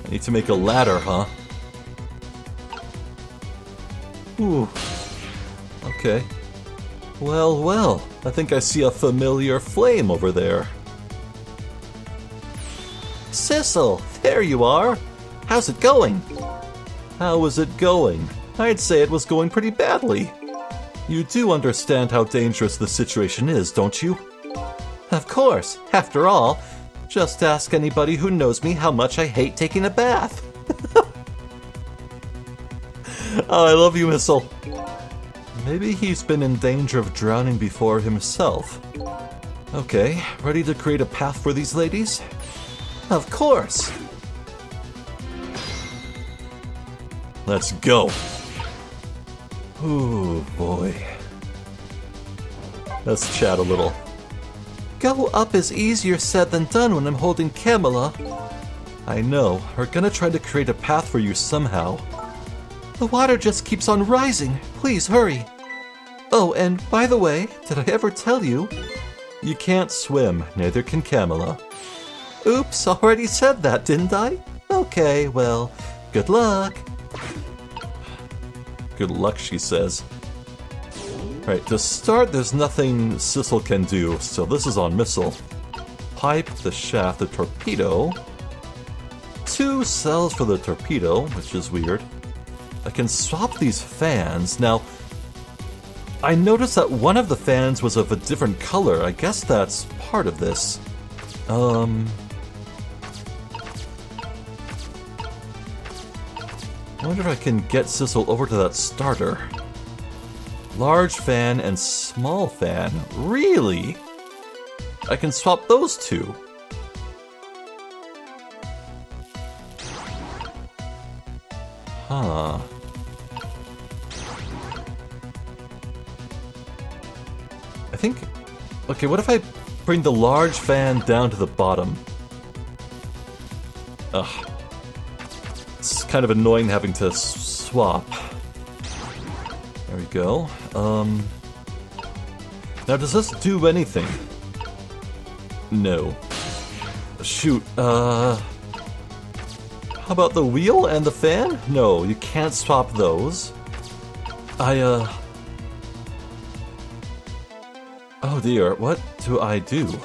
I need to make a ladder, huh? Ooh. Okay. Well, well. I think I see a familiar flame over there. Sissel, there you are. How's it going? How is it going? I'd say it was going pretty badly. You do understand how dangerous the situation is, don't you? Of course. After all, just ask anybody who knows me how much I hate taking a bath. Oh, I love you, Sissel. Maybe he's been in danger of drowning before himself. Okay, ready to create a path for these ladies? Of course. Let's go. Ooh, boy. Let's chat a little. Go up is easier said than done when I'm holding Camilla. I know. We're gonna try to create a path for you somehow. The water just keeps on rising. Please hurry. Oh, and by the way, did I ever tell you? You can't swim, neither can Camilla. Oops, already said that, didn't I? Okay, well, good luck. Good luck, she says. Right, to start, there's nothing Sissel can do, so this is on Missile. Pipe, the shaft, the torpedo. 2 cells for the torpedo, which is weird. I can swap these fans. Now, I noticed that one of the fans was of a different color. I guess that's part of this. I wonder if I can get Sissel over to that starter. Large fan and small fan. Really? I can swap those 2. Huh. I think... Okay, what if I bring the large fan down to the bottom? Ugh. It's kind of annoying having to swap. There we go. Now does this do anything? No. Shoot, how about the wheel and the fan? No, you can't swap those. Oh dear, what do I do?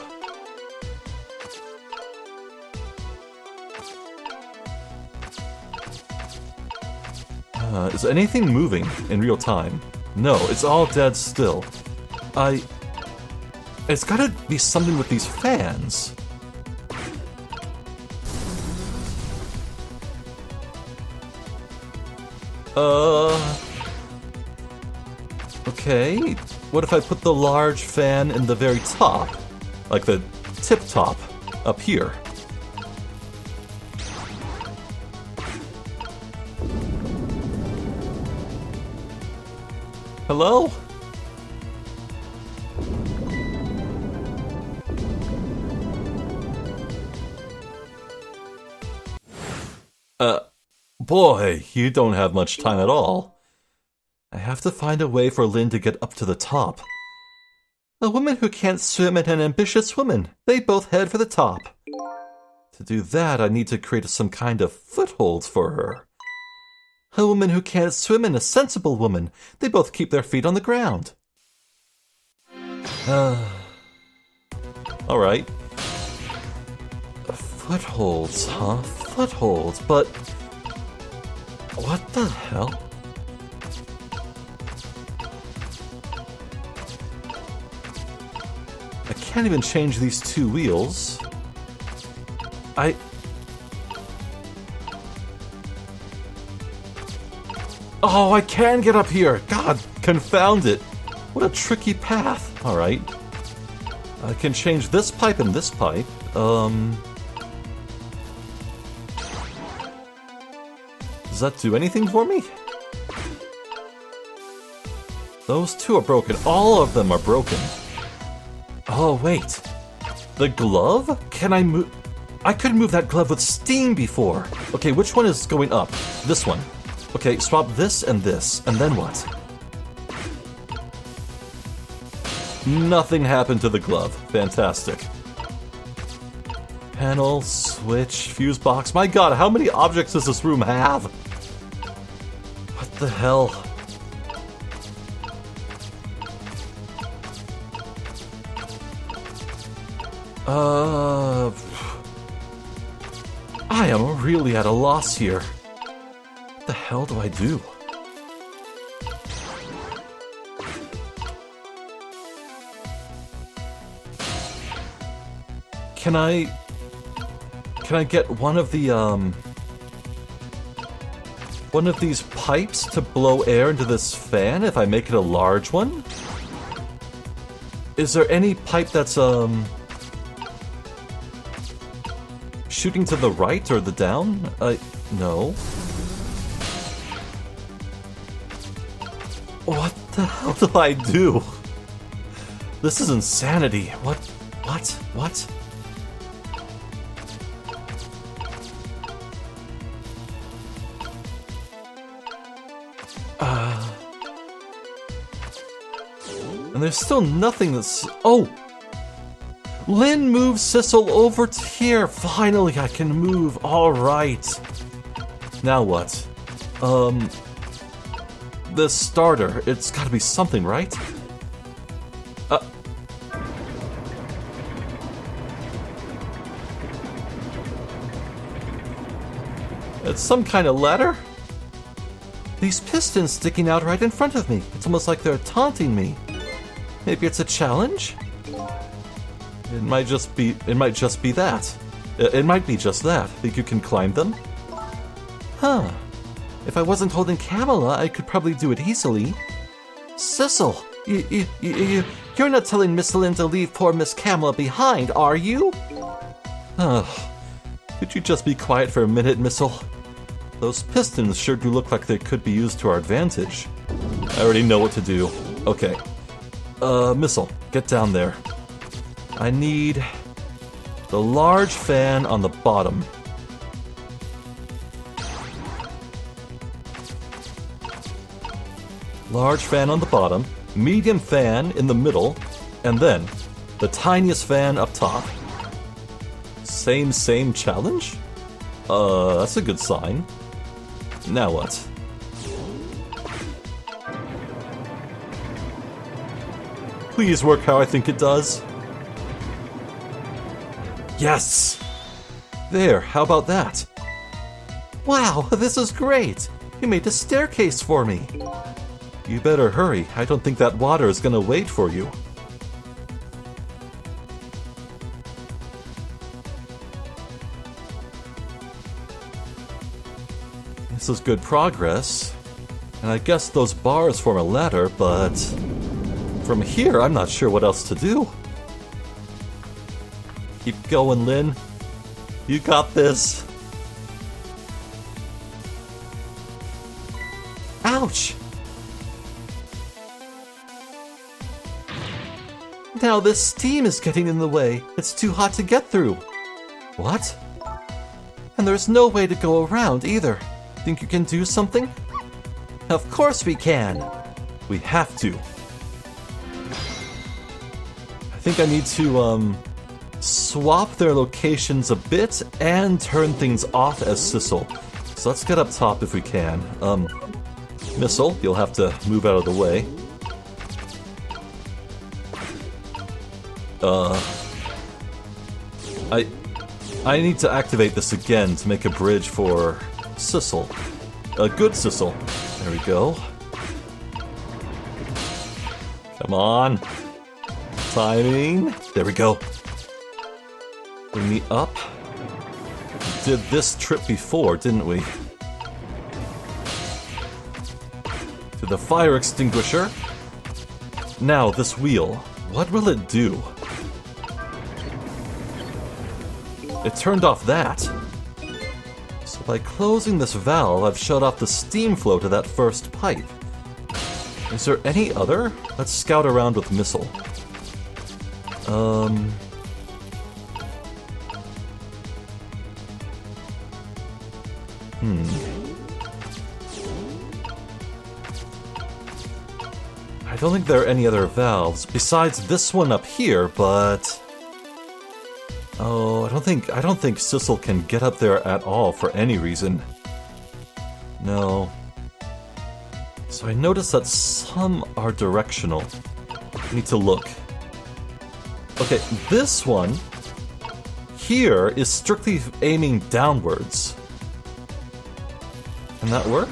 Is anything moving in real time? No, it's all dead still. It's gotta be something with these fans. Okay. What if I put the large fan in the very top? Like the tip top, up here. Hello? Boy, you don't have much time at all. I have to find a way for Lynn to get up to the top. A woman who can't swim and an ambitious woman. They both head for the top. To do that, I need to create some kind of foothold for her. A woman who can't swim and a sensible woman. They both keep their feet on the ground. Alright. Footholds, huh? Footholds, but... What the hell? I can't even change these 2 wheels. Oh, I can get up here! God, confound it! What a tricky path. Alright. I can change this pipe and this pipe. Does that do anything for me? Those 2 are broken. All of them are broken. Oh, wait. The glove? Can I move? I couldn't move that glove with steam before. Okay, which one is going up? This one. Okay, swap this, and then what? Nothing happened to the glove. Fantastic. Panel, switch, fuse box. My god, how many objects does this room have? What the hell? I am really at a loss here. What the hell do I do? Can I get one of these pipes to blow air into this fan if I make it a large one? Is there any pipe that's shooting to the right or the down? No. What the hell do I do? This is insanity. What? And there's still nothing that's... Oh! Lynn moves Sissel over to here. Finally, I can move. Alright. Now what? The starter. It's gotta be something, right? It's some kind of ladder? These pistons sticking out right in front of me. It's almost like they're taunting me. Maybe it's a challenge? It might just be that. It might be just that. Think you can climb them? Huh. If I wasn't holding Camilla, I could probably do it easily. Sissel, you're not telling Miss Lynn to leave poor Miss Camilla behind, are you? Could you just be quiet for a minute, Missile? Those pistons sure do look like they could be used to our advantage. I already know what to do. Okay. Missile, get down there. I need the large fan on the bottom. Large fan on the bottom, medium fan in the middle, and then the tiniest fan up top. Same challenge? That's a good sign. Now what? Please work how I think it does. Yes! There, how about that? Wow, this is great! You made a staircase for me. You better hurry. I don't think that water is gonna wait for you. This is good progress. And I guess those bars form a ladder, but from here, I'm not sure what else to do. Keep going, Lynn. You got this. Ouch! Now this steam is getting in the way. It's too hot to get through. What? And there's no way to go around either. Think you can do something? Of course we can. We have to. I think I need to, swap their locations a bit and turn things off as Sissel. So let's get up top if we can. Missile, you'll have to move out of the way. I need to activate this again to make a bridge for Sissel. A good Sissel. There we go. Come on. Timing. There we go. Bring me up. Did this trip before, didn't we? To the fire extinguisher. Now, this wheel. What will it do? It turned off that. So by closing this valve, I've shut off the steam flow to that first pipe. Is there any other? Let's scout around with Missile. I don't think there are any other valves besides this one up here, but oh, I don't think Sissel can get up there at all for any reason. No. So I noticed that some are directional. I need to look. Okay, this one here is strictly aiming downwards. Can that work?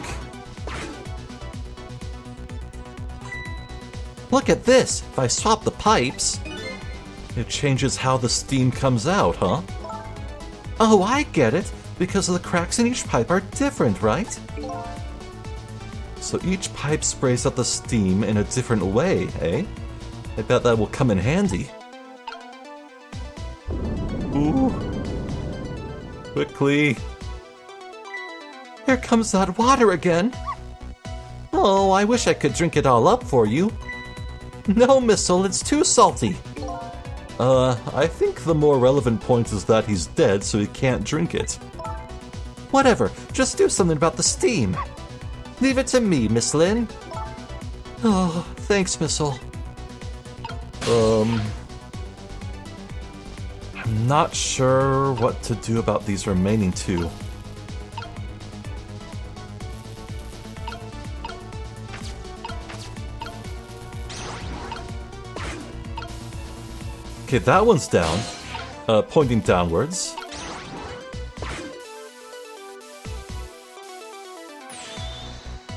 Look at this! If I swap the pipes... It changes how the steam comes out, huh? Oh, I get it! Because the cracks in each pipe are different, right? So each pipe sprays out the steam in a different way, eh? I bet that will come in handy. Ooh. Quickly. Here comes that water again! Oh, I wish I could drink it all up for you. No, Missile, it's too salty. I think the more relevant point is that he's dead, so he can't drink it. Whatever, just do something about the steam. Leave it to me, Miss Lynn. Oh, thanks, Missile. I'm not sure what to do about these remaining two. Okay, that one's down, pointing downwards.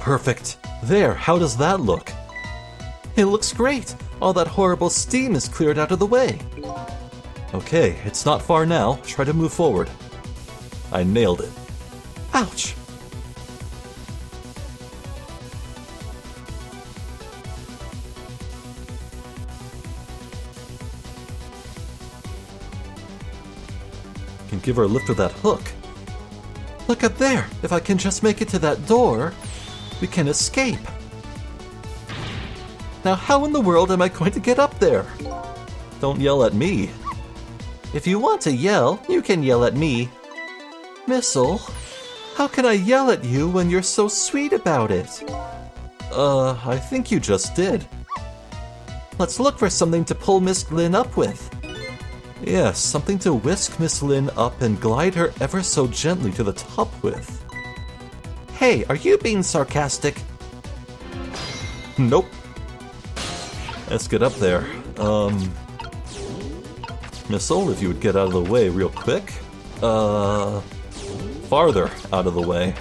Perfect. There, how does that look? It looks great. All that horrible steam is cleared out of the way. Okay, it's not far now. Try to move forward. I nailed it. Ouch. Can give her a lift with that hook. Look up there. If I can just make it to that door, we can escape. Now how in the world am I going to get up there? Don't yell at me. If you want to yell, you can yell at me. Missile, how can I yell at you when you're so sweet about it? I think you just did. Let's look for something to pull Miss Lynn up with. Yes, something to whisk Miss Lynn up and glide her ever so gently to the top with. Hey, are you being sarcastic? Nope. Let's get up there. Missile, if you would get out of the way real quick. Farther out of the way.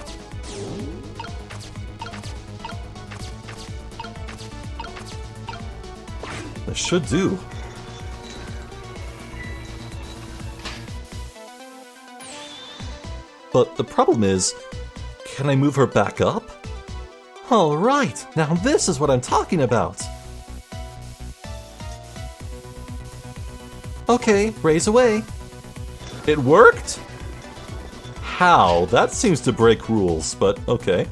That should do. But the problem is, can I move her back up? All right, now this is what I'm talking about. Okay, raise away. It worked? How? That seems to break rules, but okay.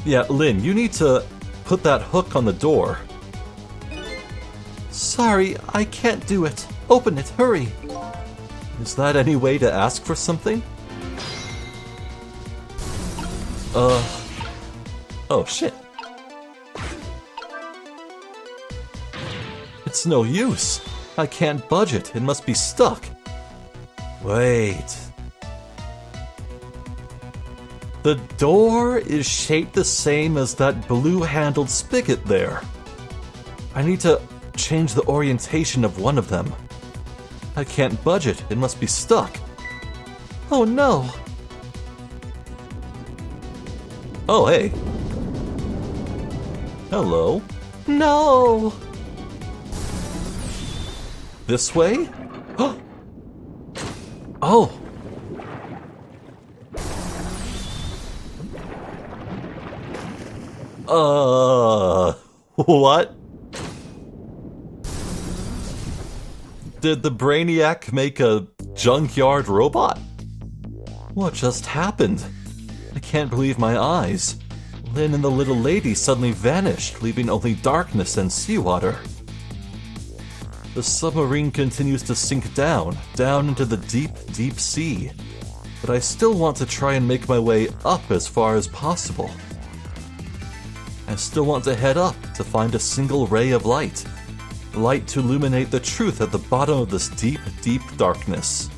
Yeah, Lynn, you need to put that hook on the door. Sorry, I can't do it. Open it, hurry. Is that any way to ask for something? Oh shit. It's no use. I can't budge it. It must be stuck. Wait. The door is shaped the same as that blue-handled spigot there. I need to change the orientation of one of them. I can't budge it. It must be stuck. Oh no. Oh, hey. Hello. No. This way? Oh. What? Did the Brainiac make a junkyard robot? What just happened? I can't believe my eyes. Lynn and the little lady suddenly vanished, leaving only darkness and seawater. The submarine continues to sink down into the deep, deep sea. But I still want to try and make my way up as far as possible. I still want to head up to find a single ray of light. Light to illuminate the truth at the bottom of this deep, deep darkness.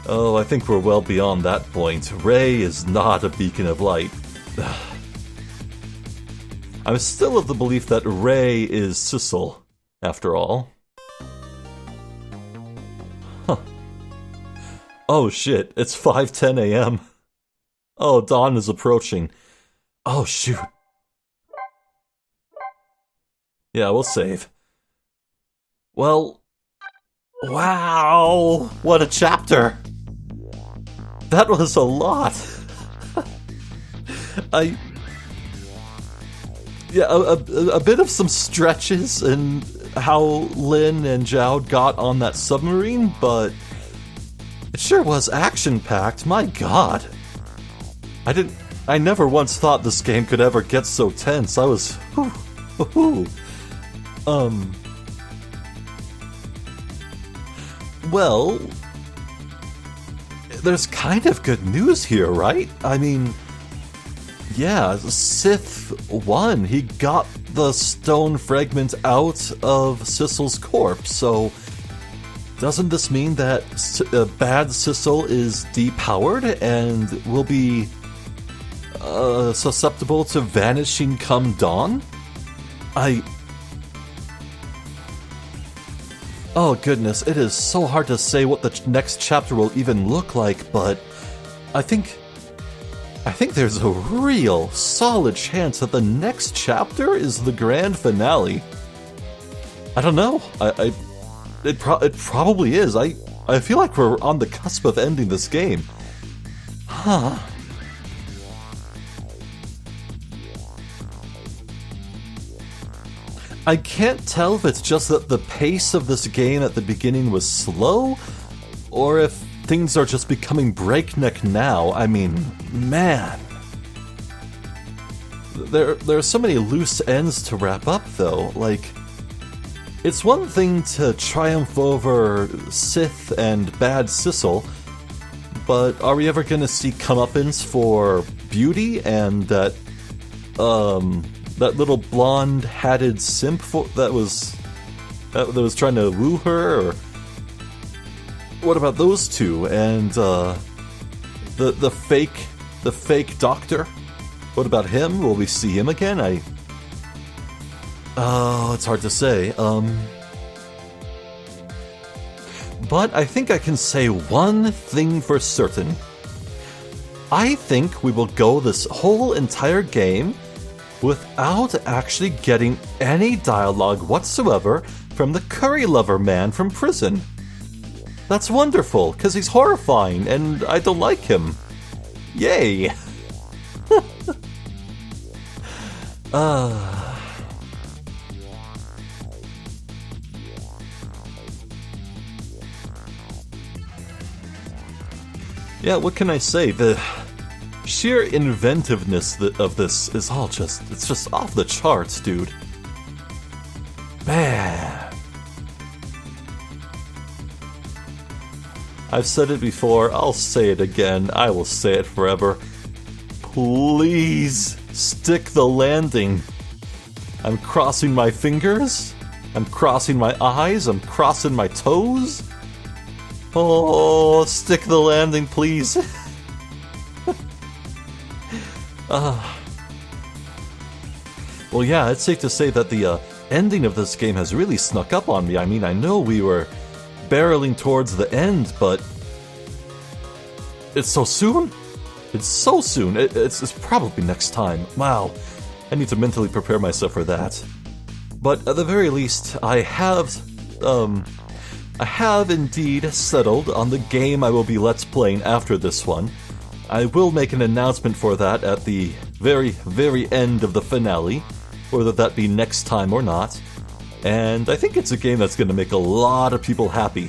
Oh, I think we're well beyond that point. Ray is not a beacon of light. I'm still of the belief that Ray is Sissel, after all. Huh. Oh shit, it's 5:10 a.m. Oh, dawn is approaching. Oh shoot. Yeah, we'll save. Well, wow, what a chapter. That was a lot. A bit of some stretches in how Lin and Zhao got on that submarine, but it sure was action-packed, my god. I never once thought this game could ever get so tense. I was, well, there's kind of good news here, right? I mean, yeah, Sith won. He got the stone fragment out of Sissel's corpse, so doesn't this mean that bad Sissel is depowered and will be susceptible to vanishing come dawn? Oh goodness, it is so hard to say what the next chapter will even look like, but I think there's a real solid chance that the next chapter is the grand finale. I don't know. It probably is. I feel like we're on the cusp of ending this game. Huh. I can't tell if it's just that the pace of this game at the beginning was slow, or if things are just becoming breakneck now. I mean, man. There are so many loose ends to wrap up, though. Like, it's one thing to triumph over Sith and bad Sissel, but are we ever gonna see comeuppance for Beauty and that little blonde-hatted simp that was trying to woo her? Or what about those two? And the fake doctor? What about him? Will we see him again? Oh, it's hard to say. But I think I can say one thing for certain. I think we will go this whole entire game without actually getting any dialogue whatsoever from the curry lover man from prison. That's wonderful, because he's horrifying, and I don't like him. Yay! Yeah, what can I say? The sheer inventiveness of this is it's just off the charts, dude. Man. I've said it before, I'll say it again, I will say it forever. Please stick the landing. I'm crossing my fingers, I'm crossing my eyes, I'm crossing my toes. Oh, stick the landing, please. Well, yeah, it's safe to say that the ending of this game has really snuck up on me. I mean, I know we were barreling towards the end, but it's so soon. It's so soon. It's probably next time. Wow, I need to mentally prepare myself for that. But at the very least, I have indeed settled on the game I will be Let's Playing after this one. I will make an announcement for that at the very, very end of the finale, whether that be next time or not. And I think it's a game that's going to make a lot of people happy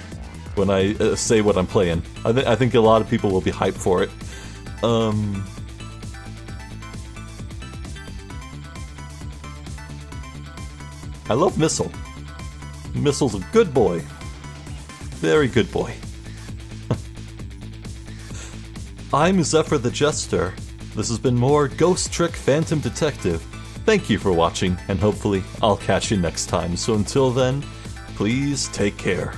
when I say what I'm playing. I think a lot of people will be hyped for it. I love Missile. Missile's a good boy. Very good boy. I'm Zephyr the Jester. This has been more Ghost Trick Phantom Detective. Thank you for watching, and hopefully I'll catch you next time. So until then, please take care.